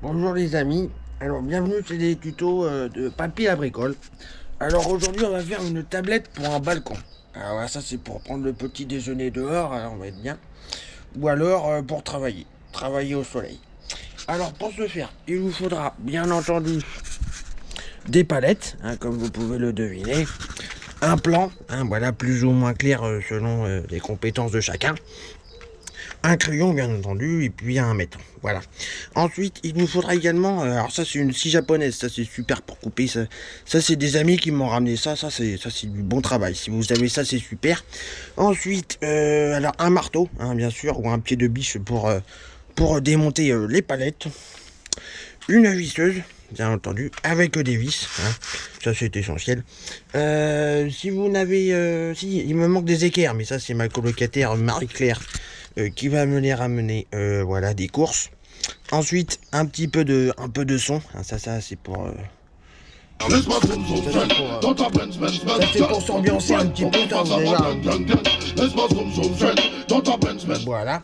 Bonjour les amis, alors bienvenue chez les tutos de Papy la bricole. Alors aujourd'hui on va faire une tablette pour un balcon. Alors ça c'est pour prendre le petit déjeuner dehors, alors on va être bien. Ou alors pour travailler au soleil. Alors pour ce faire, il vous faudra bien entendu des palettes, hein, comme vous pouvez le deviner. Un plan, hein, voilà, plus ou moins clair selon les compétences de chacun. Un crayon bien entendu, et puis un mètre, voilà. Ensuite il nous faudra également, alors ça c'est une scie japonaise, ça c'est super pour couper, ça c'est des amis qui m'ont ramené ça c'est du bon travail, si vous avez ça c'est super. Ensuite alors un marteau, hein, bien sûr, ou un pied de biche pour démonter les palettes. Une visseuse, bien entendu, avec des vis, hein. Ça c'est essentiel. Si vous n'avez, si il me manque des équerres, mais ça c'est ma colocataire Marie-Claire qui va me les ramener, voilà, des courses. Ensuite un peu de son, hein, ça c'est pour ça c'est pour s'ambiancer un petit peu, ça, vous allez voir. Voilà.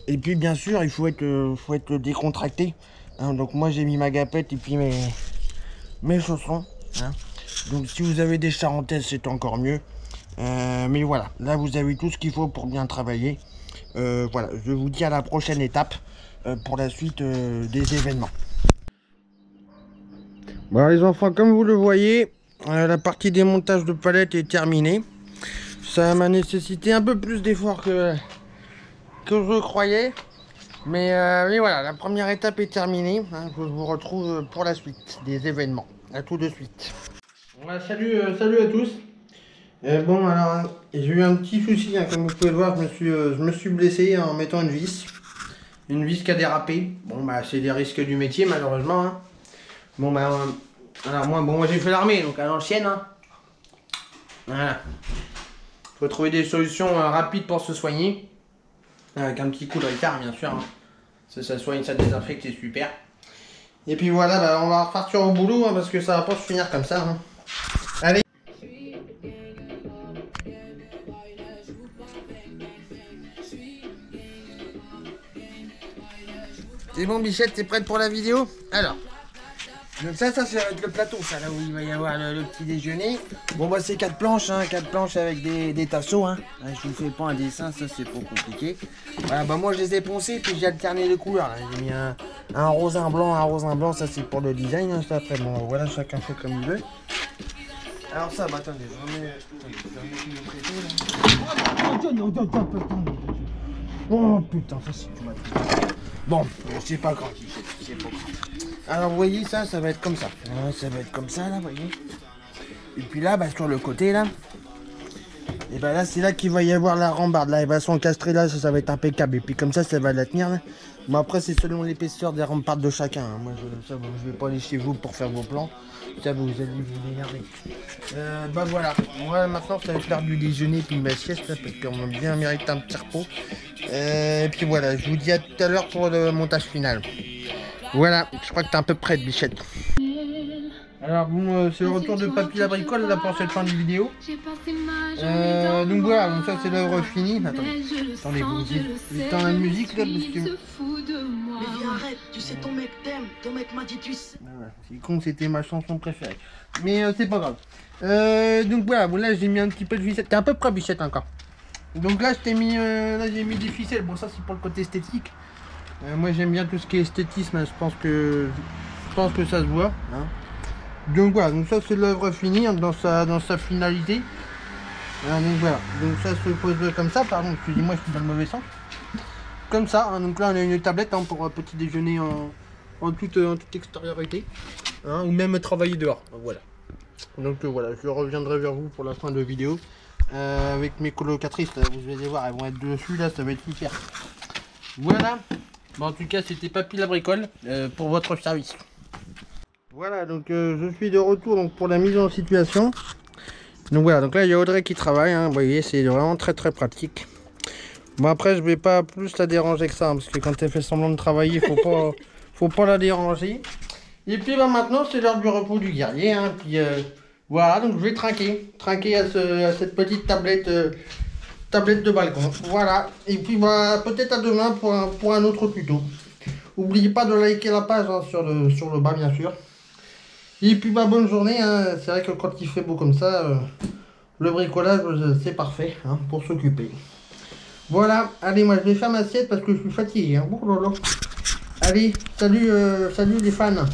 Et puis bien sûr il faut être décontracté, hein. Donc moi j'ai mis ma gapette et puis mes chaussons, hein. Donc si vous avez des charentaises c'est encore mieux, mais voilà, là vous avez tout ce qu'il faut pour bien travailler. Voilà, je vous dis à la prochaine étape pour la suite des événements. Bon les enfants, comme vous le voyez, la partie démontage de palettes est terminée. Ça m'a nécessité un peu plus d'efforts que je croyais. Mais voilà, la première étape est terminée, hein. Je vous retrouve pour la suite des événements. À tout de suite. Ouais, salut à tous. Bon alors, j'ai eu un petit souci, hein, comme vous pouvez le voir, je me suis blessé en mettant une vis. Une vis qui a dérapé. Bon bah c'est les risques du métier malheureusement, hein. Bon bah alors moi j'ai fait l'armée, donc à l'ancienne, hein. Voilà. Faut trouver des solutions rapides pour se soigner. Avec un petit coup de Ricard bien sûr, hein. Ça soigne, ça désinfecte, c'est super. Et puis voilà, bah, on va repartir au boulot, hein, parce que ça va pas se finir comme ça, hein. Allez. C'est bon Bichette, t'es prête pour la vidéo? Alors, donc ça va être le plateau, ça, là où il va y avoir le petit déjeuner. Bon bah c'est 4 planches, hein, 4 planches avec des tasseaux, hein. Je vous fais pas un dessin, ça c'est trop compliqué. Voilà, bah moi je les ai poncés, puis j'ai alterné les couleurs, là. J'ai mis un rose, un blanc, ça c'est pour le design, hein, ça après, bon voilà, chacun fait comme il veut. Alors ça, bah attendez, je remets mon préto, là. Oh putain, ça c'est du matin. Bon, c'est pas grave, c'est pas grave. Alors vous voyez ça va être comme ça. Ça va être comme ça là, vous voyez. Et puis là, bah, sur le côté là, et bah là c'est là qu'il va y avoir la rambarde. Là, elle va s'encastrer là, ça va être impeccable. Et puis comme ça va la tenir là. Bon après c'est selon l'épaisseur des rambardes de chacun, hein. Moi je vais pas aller chez vous pour faire vos plans. Ça vous allez vous énerver. Bah voilà, moi maintenant ça va être l'heure du déjeuner puis ma sieste là, parce qu'on va bien mériter un petit repos. Et puis voilà, je vous dis à tout à l'heure pour le montage final. Voilà, je crois que t'es un peu prête Bichette. Alors bon, c'est le retour de Papy la bricole là pour cette fin de vidéo. Donc voilà, donc ça c'est l'œuvre finie. Attendez, vous éteindre la musique là parce que... Mais viens, arrête, tu sais ton mec t'aime, ton mec m'a dit tu sais. C'est con, c'était ma chanson préférée. Mais c'est pas grave. Donc voilà, bon là j'ai mis un petit peu de ficelle. T'es un peu près Bichette encore. Donc là j'ai mis des ficelles. Bon ça c'est pour le côté esthétique. Moi j'aime bien tout ce qui est esthétisme, hein. Je pense que ça se voit, hein. Donc voilà, donc ça c'est l'œuvre finie, hein, dans sa finalité. Donc voilà, donc ça se pose comme ça, pardon, excusez-moi, je suis dans le mauvais sens. Comme ça, hein, donc là on a une tablette, hein, pour un petit déjeuner en toute extériorité, hein, ou même travailler dehors, voilà. Donc voilà, je reviendrai vers vous pour la fin de vidéo, avec mes colocatrices, là, vous allez voir, elles vont être dessus, là ça va être super. Voilà, bon, en tout cas c'était Papy la bricole, pour votre service. Voilà, donc je suis de retour donc, pour la mise en situation. Donc voilà, donc là il y a Audrey qui travaille, hein, vous voyez, c'est vraiment très pratique. Bon après je vais pas plus la déranger que ça, hein, parce que quand elle fait semblant de travailler, faut pas la déranger. Et puis bah, maintenant c'est l'heure du repos du guerrier, hein, puis voilà, donc je vais trinquer à cette petite tablette de balcon. Voilà, et puis bah peut-être à demain pour un autre tuto. N'oubliez pas de liker la page hein, sur le bas, bien sûr. Et puis, bah, bonne journée. Hein. C'est vrai que quand il fait beau comme ça, le bricolage, c'est parfait hein, pour s'occuper. Voilà, allez, moi je vais faire ma sieste parce que je suis fatigué. Hein. Oh là là. Allez, salut, salut les fans.